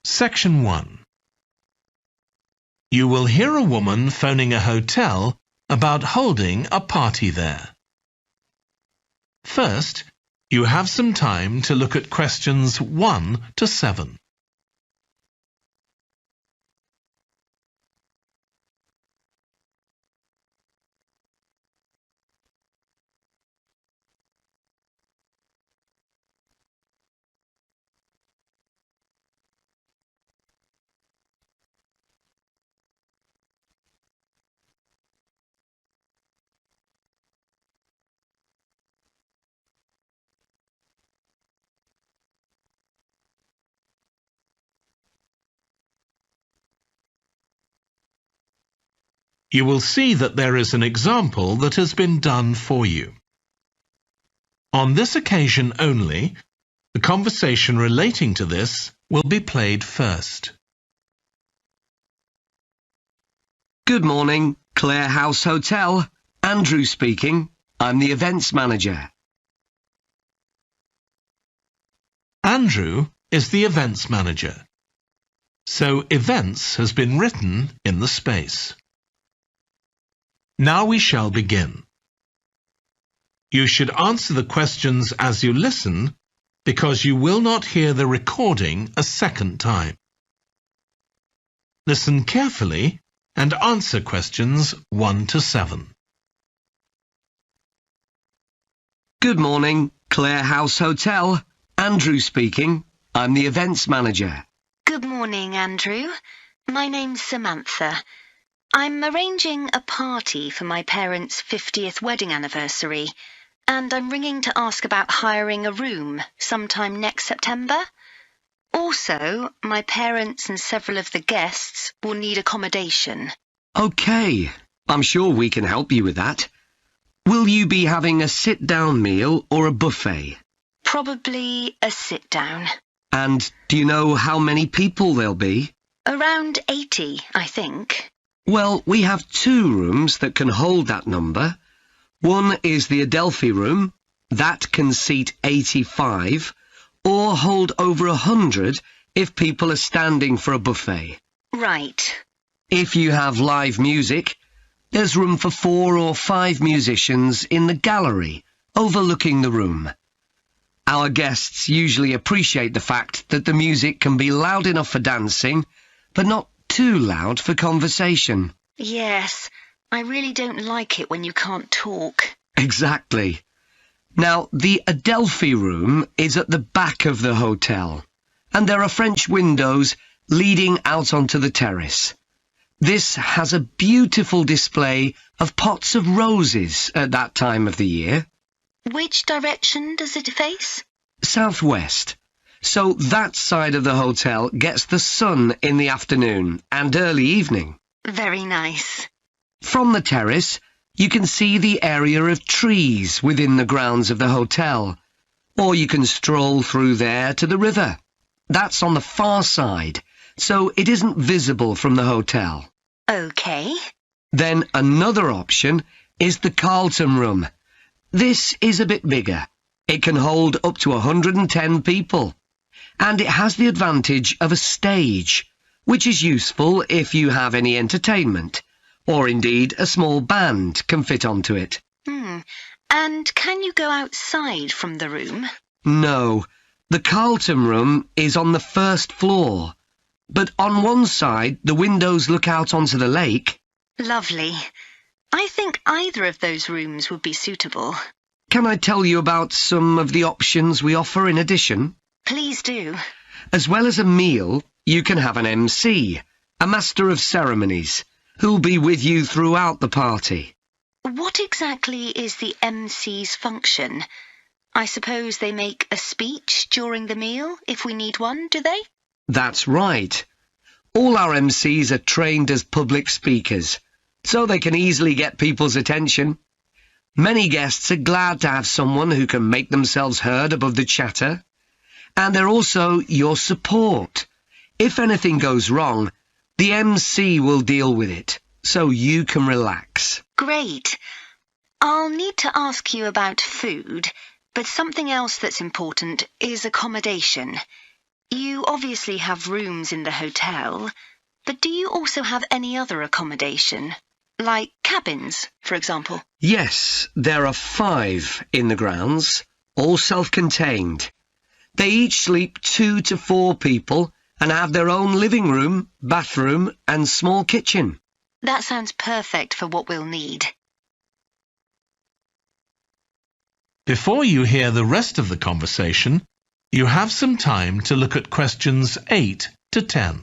Section 1. You will hear a woman phoning a hotel about holding a party there. First, you have some time to look at questions 1 to 7. You will see that there is an example that has been done for you. On this occasion only, the conversation relating to this will be played first. Good morning, Clare House Hotel. Andrew speaking. I'm the events manager. Andrew is the events manager. So events has been written in the space. Now we shall begin. You should answer the questions as you listen because you will not hear the recording a second time. Listen carefully and answer questions 1 to 7. Good morning, Clare House Hotel. Andrew speaking. I'm the events manager. Good morning, Andrew. My name's Samantha. I'm arranging a party for my parents' 50th wedding anniversary, and I'm ringing to ask about hiring a room sometime next September. Also, my parents and several of the guests will need accommodation. OK, I'm sure we can help you with that. Will you be having a sit-down meal or a buffet? Probably a sit-down. And do you know how many people there'll be? Around 80, I think. Well, we have 2 rooms that can hold that number. One is the Adelphi room. That can seat 85, or hold over 100 if people are standing for a buffet. Right. If you have live music, there's room for 4 or 5 musicians in the gallery, overlooking the room. Our guests usually appreciate the fact that the music can be loud enough for dancing, but not too loud for conversation. Yes, I really don't like it when you can't talk. Exactly. Now, the Adelphi room is at the back of the hotel, and there are French windows leading out onto the terrace. This has a beautiful display of pots of roses at that time of the year. Which direction does it face? Southwest. So that side of the hotel gets the sun in the afternoon and early evening. Very nice. From the terrace, you can see the area of trees within the grounds of the hotel, or you can stroll through there to the river. That's on the far side, so it isn't visible from the hotel. OK. Then another option is the Carlton room. This is a bit bigger. It can hold up to 110 people. And it has the advantage of a stage, which is useful if you have any entertainment, or indeed a small band can fit onto it. And can you go outside from the room? No, the Carlton room is on the first floor, but on one side the windows look out onto the lake. Lovely. I think either of those rooms would be suitable. Can I tell you about some of the options we offer in addition? Please do. As well as a meal, you can have an MC, a master of ceremonies, who'll be with you throughout the party. What exactly is the MC's function? I suppose they make a speech during the meal, if we need one, do they? That's right. All our MCs are trained as public speakers, so they can easily get people's attention. Many guests are glad to have someone who can make themselves heard above the chatter. And they're also your support. If anything goes wrong, the MC will deal with it, so you can relax. Great. I'll need to ask you about food, but something else that's important is accommodation. You obviously have rooms in the hotel, but do you also have any other accommodation? Like cabins, for example? Yes, there are 5 in the grounds, all self-contained. They each sleep 2 to 4 people and have their own living room, bathroom and small kitchen. That sounds perfect for what we'll need. Before you hear the rest of the conversation, you have some time to look at questions 8 to 10.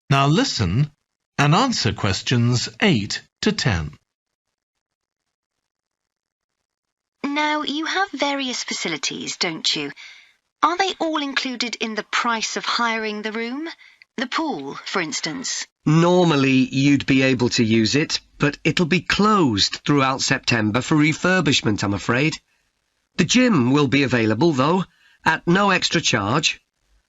Now listen and answer questions 8 to 10. Now, you have various facilities, don't you? Are they all included in the price of hiring the room? The pool, for instance? Normally you'd be able to use it, but it'll be closed throughout September for refurbishment, I'm afraid. The gym will be available, though, at no extra charge.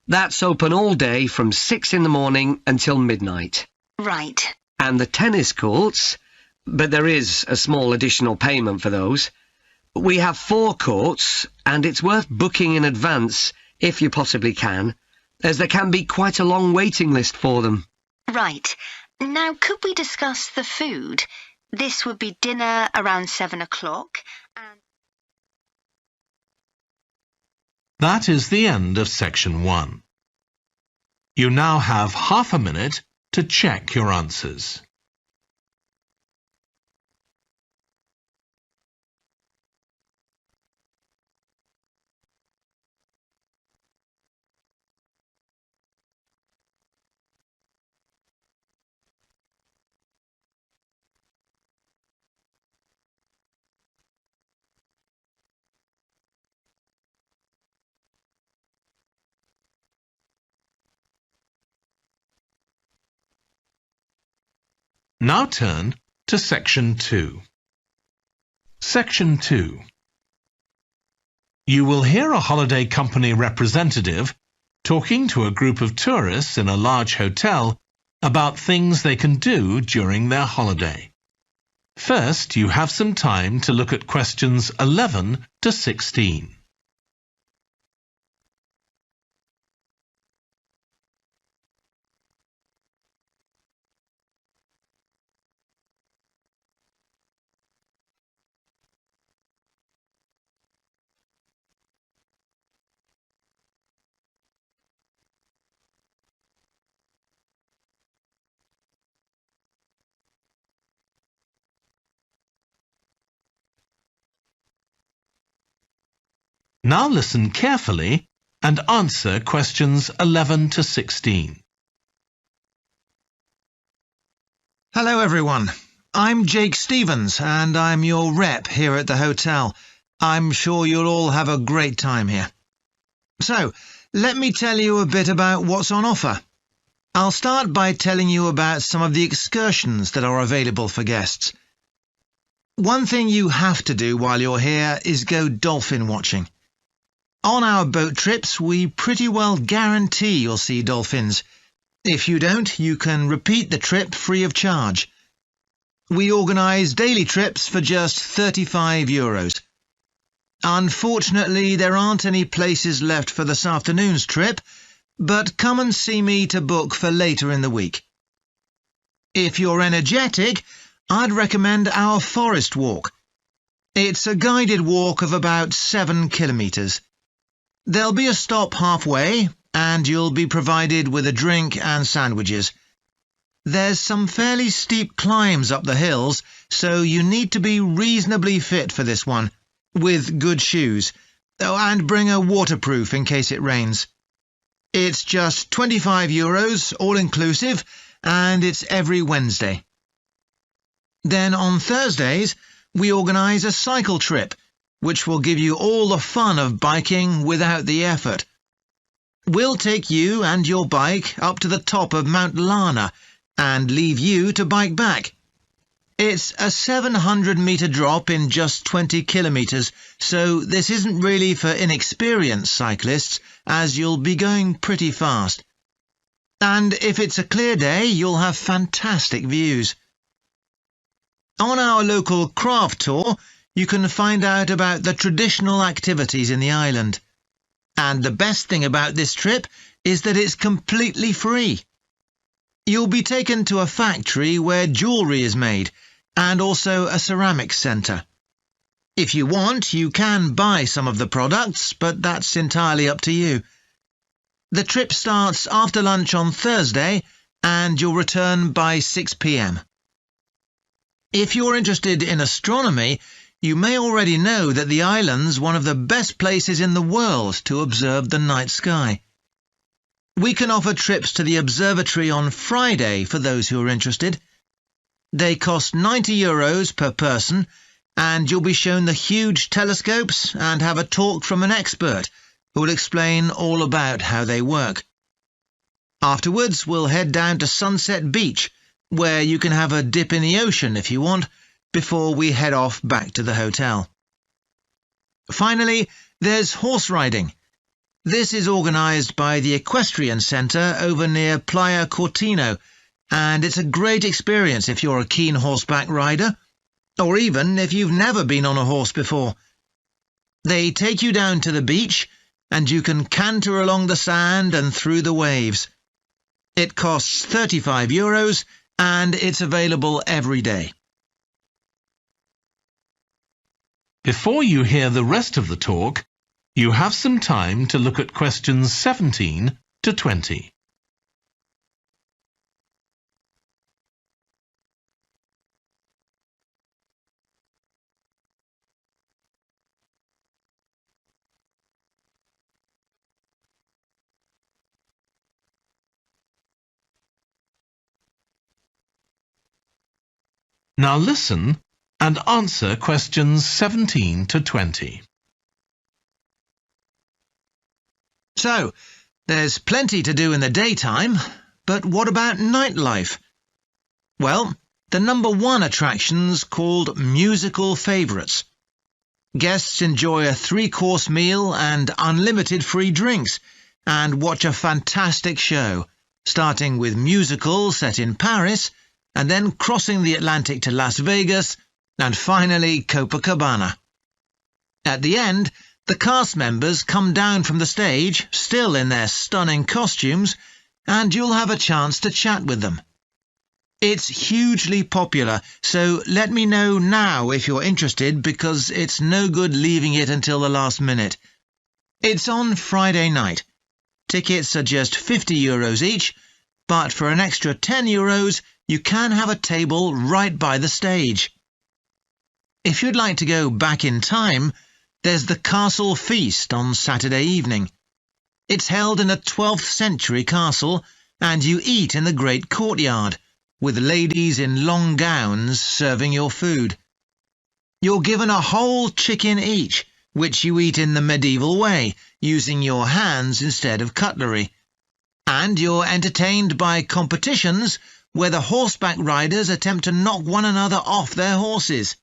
That's open all day from 6 in the morning until midnight. Right. And the tennis courts, but there is a small additional payment for those. We have 4 courts, and it's worth booking in advance, if you possibly can, as there can be quite a long waiting list for them. Right. Now, could we discuss the food? This would be dinner around 7 o'clock, and... That is the end of section 1. You now have half a minute to check your answers. Now turn to Section 2. Section 2. You will hear a holiday company representative talking to a group of tourists in a large hotel about things they can do during their holiday. First, you have some time to look at questions 11 to 16. Now listen carefully and answer questions 11 to 16. Hello everyone, I'm Jake Stevens and I'm your rep here at the hotel. I'm sure you'll all have a great time here. So, let me tell you a bit about what's on offer. I'll start by telling you about some of the excursions that are available for guests. One thing you have to do while you're here is go dolphin watching. On our boat trips, we pretty well guarantee you'll see dolphins. If you don't, you can repeat the trip free of charge. We organise daily trips for just €35. Unfortunately, there aren't any places left for this afternoon's trip, but come and see me to book for later in the week. If you're energetic, I'd recommend our forest walk. It's a guided walk of about 7 kilometres. There'll be a stop halfway, and you'll be provided with a drink and sandwiches. There's some fairly steep climbs up the hills, so you need to be reasonably fit for this one, with good shoes. Oh, and bring a waterproof in case it rains. It's just €25, all-inclusive, and it's every Wednesday. Then on Thursdays, we organise a cycle trip, which will give you all the fun of biking without the effort. We'll take you and your bike up to the top of Mount Lana and leave you to bike back. It's a 700-metre drop in just 20 kilometres, so this isn't really for inexperienced cyclists, as you'll be going pretty fast. And if it's a clear day, you'll have fantastic views. On our local craft tour, you can find out about the traditional activities in the island. And the best thing about this trip is that it's completely free. You'll be taken to a factory where jewellery is made, and also a ceramics centre. If you want, you can buy some of the products, but that's entirely up to you. The trip starts after lunch on Thursday, and you'll return by 6 p.m. If you're interested in astronomy, you may already know that the island's one of the best places in the world to observe the night sky. We can offer trips to the observatory on Friday for those who are interested. They cost €90 per person, and you'll be shown the huge telescopes and have a talk from an expert who will explain all about how they work. Afterwards, we'll head down to Sunset Beach, where you can have a dip in the ocean if you want, before we head off back to the hotel. Finally, there's horse riding. This is organised by the Equestrian Centre over near Playa Cortino, and it's a great experience if you're a keen horseback rider, or even if you've never been on a horse before. They take you down to the beach, and you can canter along the sand and through the waves. It costs €35, and it's available every day. Before you hear the rest of the talk, you have some time to look at questions 17 to 20. Now listen and answer questions 17 to 20. So, there's plenty to do in the daytime, but what about nightlife? Well, the #1 attraction's called Musical Favourites. Guests enjoy a 3-course meal and unlimited free drinks, and watch a fantastic show, starting with musicals set in Paris, and then crossing the Atlantic to Las Vegas, and finally Copacabana. At the end, the cast members come down from the stage, still in their stunning costumes, and you'll have a chance to chat with them. It's hugely popular, so let me know now if you're interested, because it's no good leaving it until the last minute. It's on Friday night. Tickets are just €50 each, but for an extra €10, you can have a table right by the stage. If you'd like to go back in time, there's the Castle Feast on Saturday evening. It's held in a 12th century castle, and you eat in the great courtyard, with ladies in long gowns serving your food. You're given a whole chicken each, which you eat in the medieval way, using your hands instead of cutlery. And you're entertained by competitions where the horseback riders attempt to knock one another off their horses.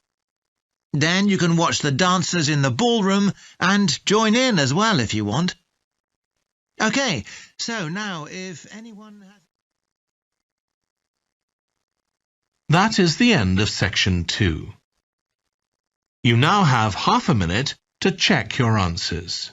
Then you can watch the dancers in the ballroom and join in as well if you want. OK, so now if anyone has... That is the end of section 2. You now have half a minute to check your answers.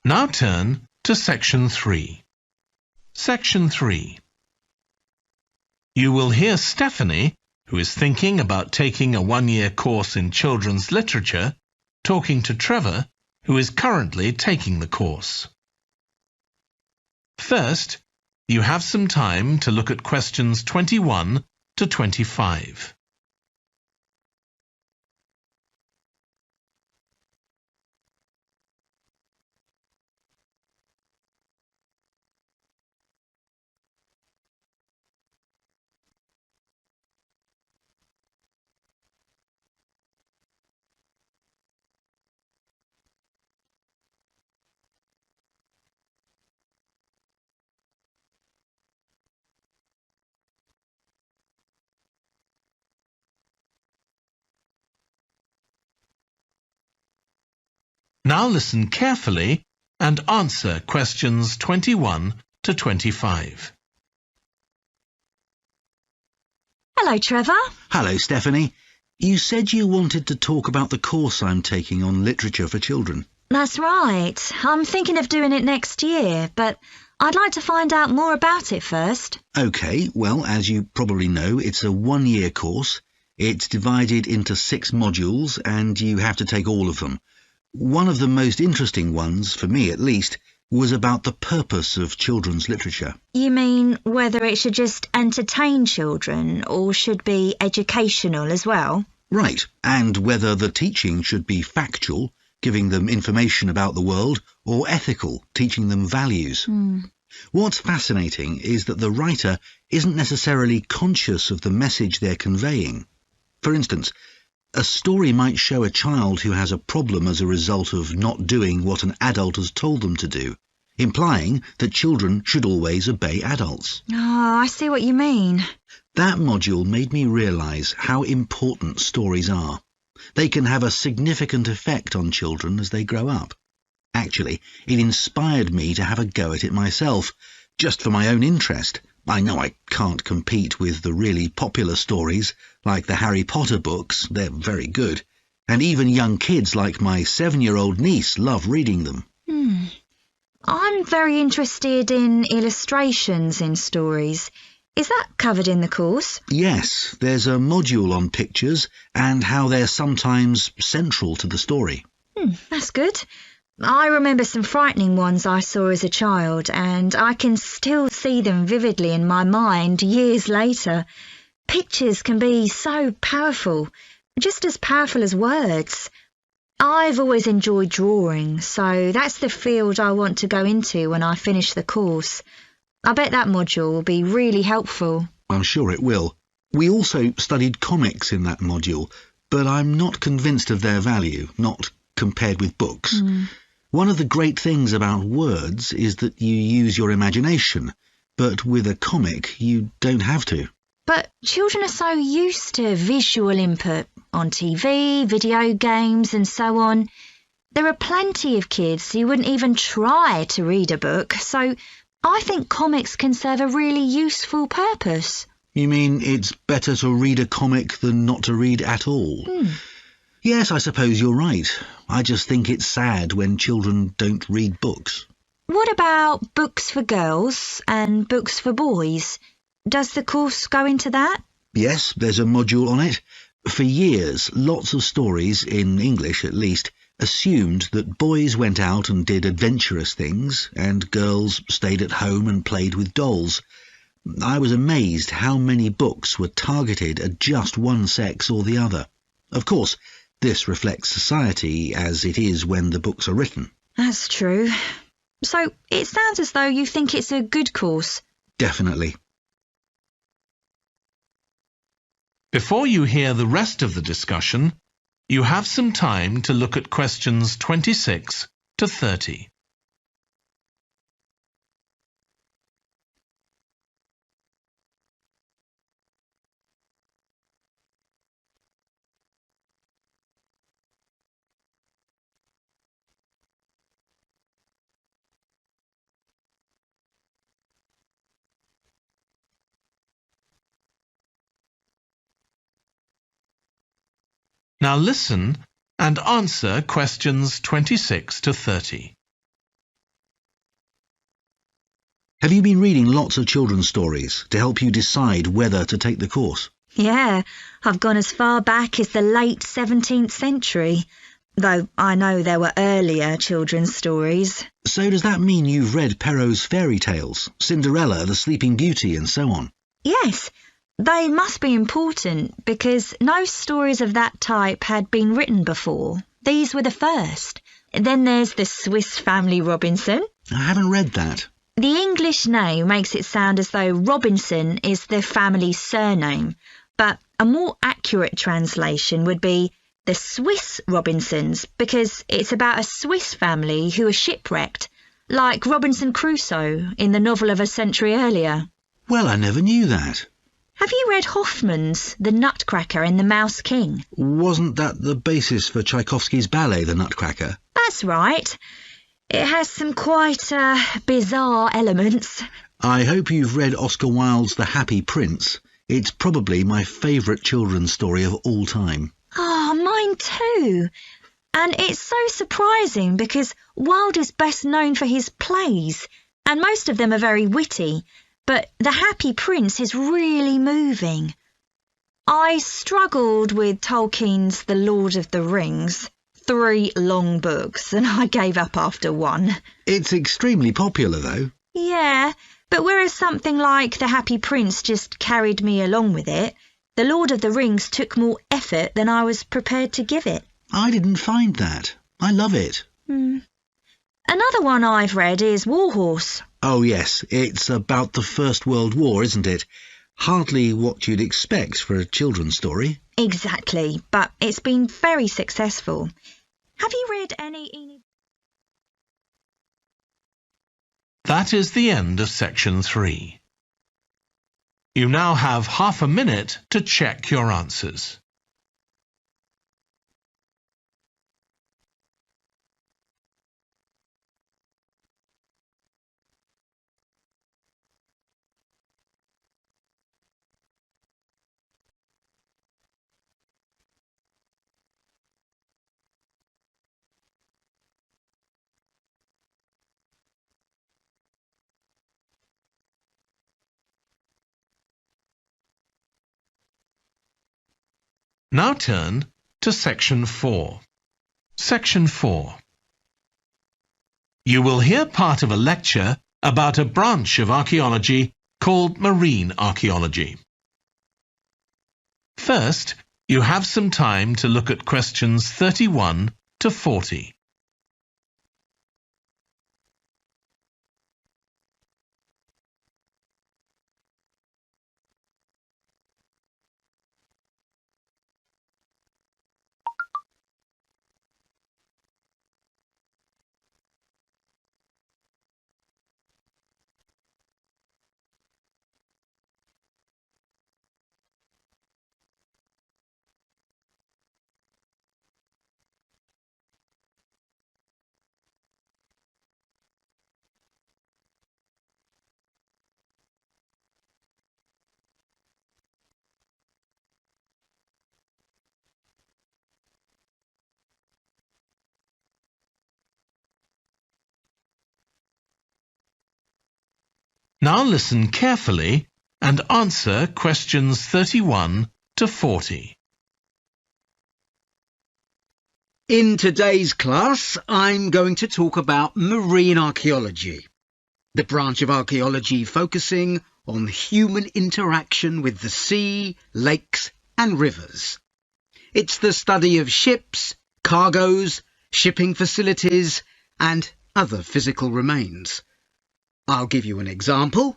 Now turn to Section 3. Section 3. You will hear Stephanie, who is thinking about taking a 1-year course in children's literature, talking to Trevor, who is currently taking the course. First, you have some time to look at questions 21 to 25. Now listen carefully and answer questions 21 to 25. Hello, Trevor. Hello, Stephanie. You said you wanted to talk about the course I'm taking on literature for children. That's right. I'm thinking of doing it next year, but I'd like to find out more about it first. OK, well, as you probably know, it's a one-year course. It's divided into 6 modules, and you have to take all of them. One of the most interesting ones, for me at least, was about the purpose of children's literature. You mean whether it should just entertain children or should be educational as well? Right, and whether the teaching should be factual, giving them information about the world, or ethical, teaching them values. What's fascinating is that the writer isn't necessarily conscious of the message they're conveying. For instance, a story might show a child who has a problem as a result of not doing what an adult has told them to do, implying that children should always obey adults. Oh, I see what you mean. That module made me realise how important stories are. They can have a significant effect on children as they grow up. Actually, it inspired me to have a go at it myself, just for my own interest. I know I can't compete with the really popular stories, like the Harry Potter books. They're very good. And even young kids like my 7-year-old niece love reading them. I'm very interested in illustrations in stories. Is that covered in the course? Yes, there's a module on pictures and how they're sometimes central to the story. That's good. I remember some frightening ones I saw as a child, and I can still see them vividly in my mind years later. Pictures can be so powerful, just as powerful as words. I've always enjoyed drawing, so that's the field I want to go into when I finish the course. I bet that module will be really helpful. I'm sure it will. We also studied comics in that module, but I'm not convinced of their value, not compared with books. One of the great things about words is that you use your imagination, but with a comic you don't have to. But children are so used to visual input on TV, video games and so on. There are plenty of kids who wouldn't even try to read a book, so I think comics can serve a really useful purpose. You mean it's better to read a comic than not to read at all? Yes, I suppose you're right. I just think it's sad when children don't read books. What about books for girls and books for boys? Does the course go into that? Yes, there's a module on it. For years, lots of stories, in English at least, assumed that boys went out and did adventurous things, and girls stayed at home and played with dolls. I was amazed how many books were targeted at just one sex or the other. Of course, this reflects society as it is when the books are written. That's true. So it sounds as though you think it's a good course. Definitely. Before you hear the rest of the discussion, you have some time to look at questions 26 to 30. Now listen and answer questions 26 to 30. Have you been reading lots of children's stories to help you decide whether to take the course? Yeah, I've gone as far back as the late 17th century, though I know there were earlier children's stories. So does that mean you've read Perrault's fairy tales, Cinderella, the Sleeping Beauty and so on? Yes, they must be important because no stories of that type had been written before. These were the first. Then there's the Swiss Family Robinson. I haven't read that. The English name makes it sound as though Robinson is the family's surname, but a more accurate translation would be the Swiss Robinsons because it's about a Swiss family who are shipwrecked, like Robinson Crusoe in the novel of a century earlier. Well, I never knew that. Have you read Hoffmann's The Nutcracker and the Mouse King? Wasn't that the basis for Tchaikovsky's ballet, The Nutcracker? That's right. It has some quite bizarre elements. I hope you've read Oscar Wilde's The Happy Prince. It's probably my favourite children's story of all time. Oh, mine too. And it's so surprising because Wilde is best known for his plays, and most of them are very witty, but The Happy Prince is really moving. I struggled with Tolkien's The Lord of the Rings. 3 long books, and I gave up after 1. It's extremely popular, though. Yeah, but whereas something like The Happy Prince just carried me along with it, The Lord of the Rings took more effort than I was prepared to give it. I didn't find that. I love it. Another one I've read is Warhorse. Oh, yes, it's about the First World War, isn't it? Hardly what you'd expect for a children's story. Exactly, but it's been very successful. Have you read any... That is the end of section 3. You now have half a minute to check your answers. Now turn to section 4. Section 4. You will hear part of a lecture about a branch of archaeology called marine archaeology. First, you have some time to look at questions 31 to 40. Now listen carefully and answer questions 31 to 40. In today's class, I'm going to talk about marine archaeology, the branch of archaeology focusing on human interaction with the sea, lakes and rivers. It's the study of ships, cargoes, shipping facilities and other physical remains. I'll give you an example,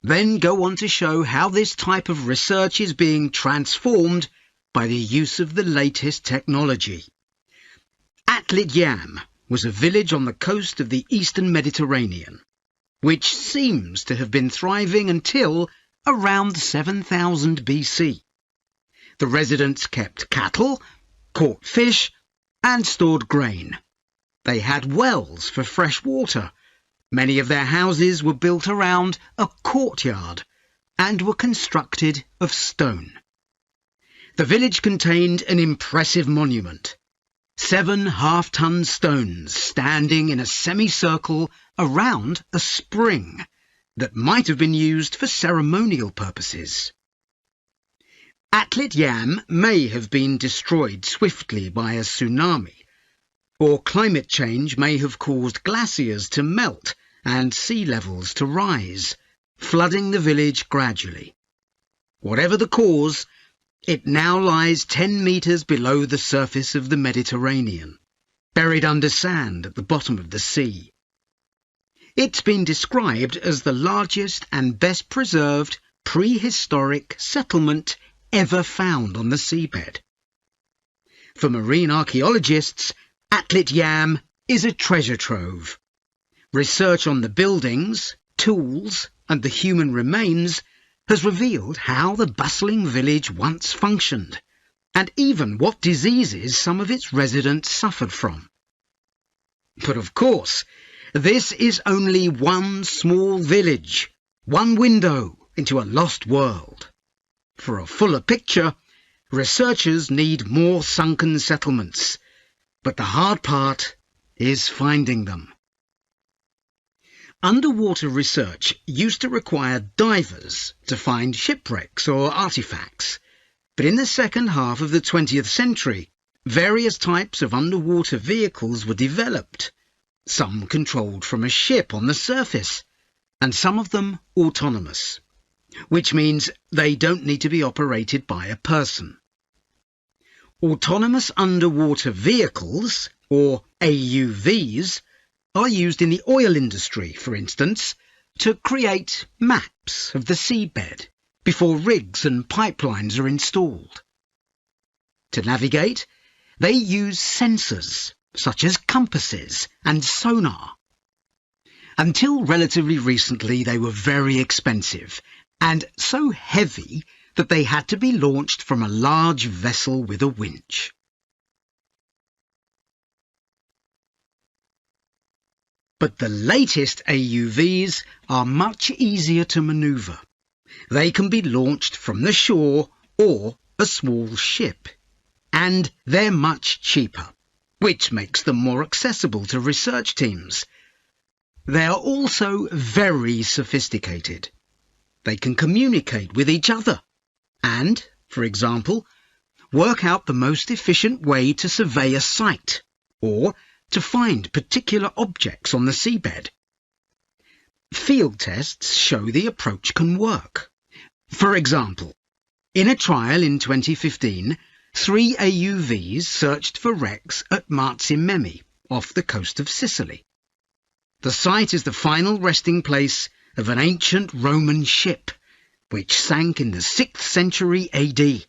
then go on to show how this type of research is being transformed by the use of the latest technology. Ielts was a village on the coast of the eastern Mediterranean, which seems to have been thriving until around 7000 BC. The residents kept cattle, caught fish, and stored grain. They had wells for fresh water. Many of their houses were built around a courtyard and were constructed of stone. The village contained an impressive monument, 7 half-ton stones standing in a semicircle around a spring that might have been used for ceremonial purposes. Ielts may have been destroyed swiftly by a tsunami, or climate change may have caused glaciers to melt and sea levels to rise, flooding the village gradually. Whatever the cause, it now lies 10 metres below the surface of the Mediterranean, buried under sand at the bottom of the sea. It's been described as the largest and best preserved prehistoric settlement ever found on the seabed. For marine archaeologists, Ielts is a treasure trove. Research on the buildings, tools, and the human remains has revealed how the bustling village once functioned, and even what diseases some of its residents suffered from. But of course, this is only one small village, one window into a lost world. For a fuller picture, researchers need more sunken settlements, but the hard part is finding them. Underwater research used to require divers to find shipwrecks or artifacts, but in the second half of the 20th century, various types of underwater vehicles were developed, some controlled from a ship on the surface, and some of them autonomous, which means they don't need to be operated by a person. Autonomous underwater vehicles, or AUVs, are used in the oil industry, for instance, to create maps of the seabed before rigs and pipelines are installed. To navigate, they use sensors such as compasses and sonar. Until relatively recently, they were very expensive and so heavy that they had to be launched from a large vessel with a winch. But the latest AUVs are much easier to manoeuvre. They can be launched from the shore or a small ship, and they're much cheaper, which makes them more accessible to research teams. They are also very sophisticated. They can communicate with each other and, for example, work out the most efficient way to survey a site or to find particular objects on the seabed. Field tests show the approach can work. For example, in a trial in 2015, 3 AUVs searched for wrecks at Marzimmemi, off the coast of Sicily. The site is the final resting place of an ancient Roman ship, which sank in the 6th century AD,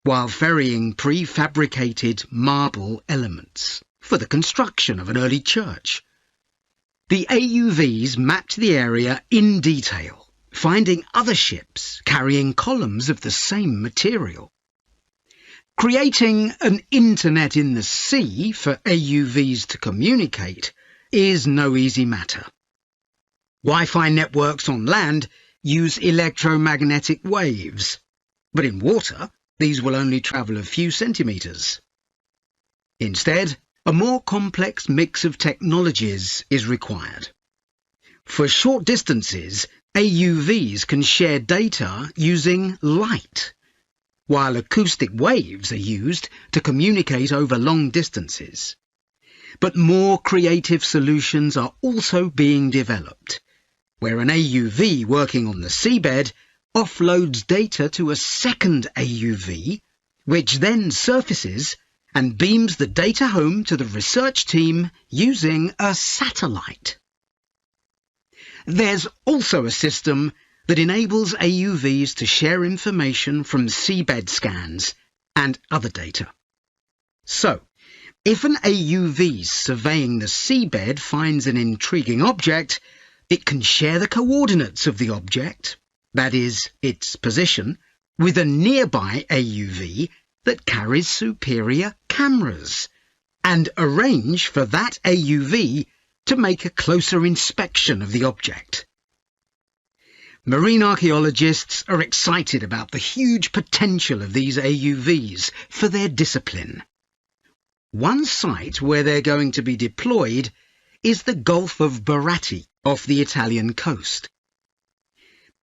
while ferrying prefabricated marble elements for the construction of an early church. The AUVs mapped the area in detail, finding other ships carrying columns of the same material. Creating an internet in the sea for AUVs to communicate is no easy matter. Wi-Fi networks on land use electromagnetic waves, but in water these will only travel a few centimetres. Instead, a more complex mix of technologies is required. For short distances, AUVs can share data using light, while acoustic waves are used to communicate over long distances. But more creative solutions are also being developed, where an AUV working on the seabed offloads data to a second AUV, which then surfaces and beams the data home to the research team using a satellite. There's also a system that enables AUVs to share information from seabed scans and other data. So, if an AUV surveying the seabed finds an intriguing object, it can share the coordinates of the object, that is, its position, with a nearby AUV that carries superior cameras, and arrange for that AUV to make a closer inspection of the object. Marine archaeologists are excited about the huge potential of these AUVs for their discipline. One site where they're going to be deployed is the Gulf of Baratti off the Italian coast.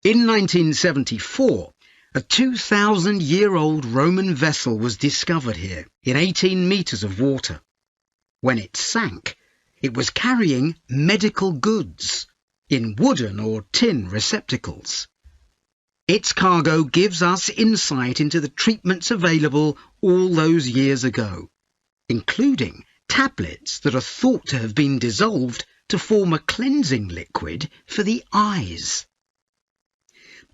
In 1974, a 2,000-year-old Roman vessel was discovered here in 18 metres of water. When it sank, it was carrying medical goods in wooden or tin receptacles. Its cargo gives us insight into the treatments available all those years ago, including tablets that are thought to have been dissolved to form a cleansing liquid for the eyes.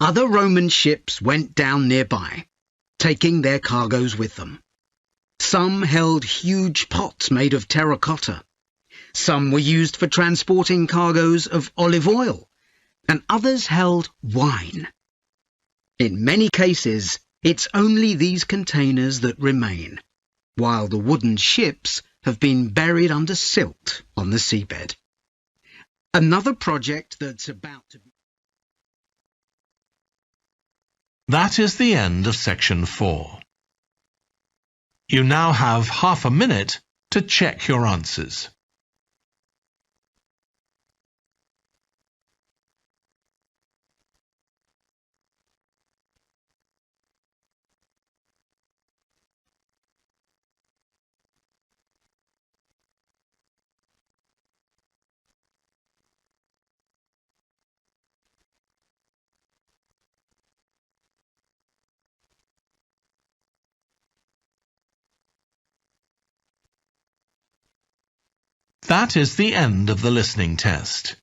Other Roman ships went down nearby, taking their cargoes with them. Some held huge pots made of terracotta. Some were used for transporting cargoes of olive oil, and others held wine. In many cases, it's only these containers that remain, while the wooden ships have been buried under silt on the seabed. Another project that's about to be... That is the end of section 4. You now have half a minute to check your answers. That is the end of the listening test.